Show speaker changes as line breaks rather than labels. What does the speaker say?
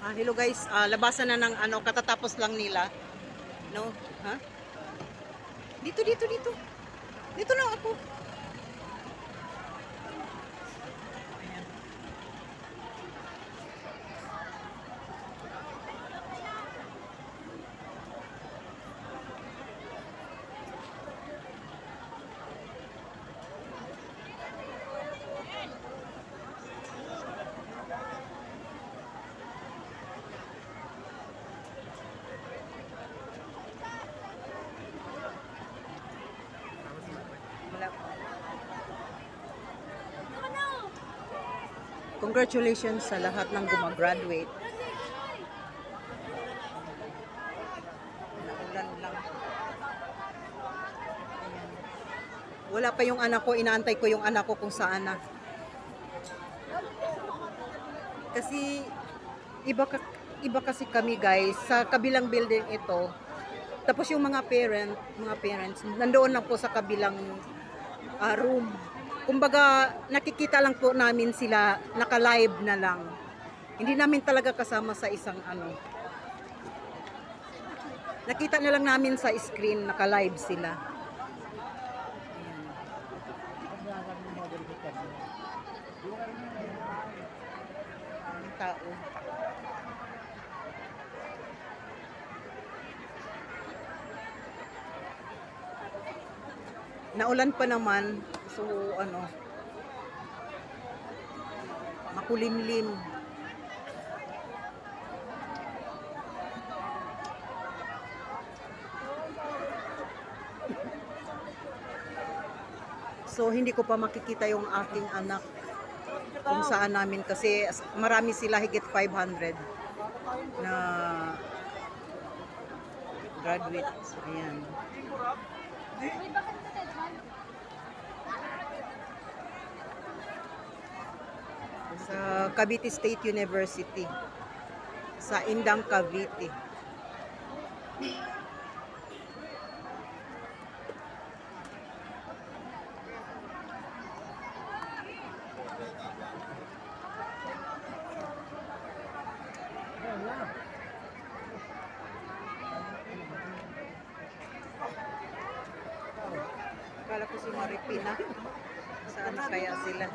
Hello guys, labasan na ng ano, katatapos lang nila. No? Ha? Dito, dito, dito. Dito na ako. Ayan. Wala pa. Congratulations sa lahat ng gumagraduate. Naulan lang. Ayan. Wala pa yung anak ko, inaantay ko yung anak ko kung saan na. Kasi iba kasi kami guys sa kabilang building ito. Tapos yung mga parents nandoon lang po sa kabilang room. Kumbaga nakikita lang po namin sila, naka-live na lang. Hindi namin talaga kasama sa isang ano. Nakita na lang namin sa screen, naka-live sila. Ang tao. Naulan pa naman, so ano, makulimlim. So hindi ko pa makikita yung aking anak kung saan namin kasi marami sila, higit 500 na graduates. Ayan. Sa Cavite State University, sa Indang, Cavite. Akala ko si Maripina. Saan na kaya sila?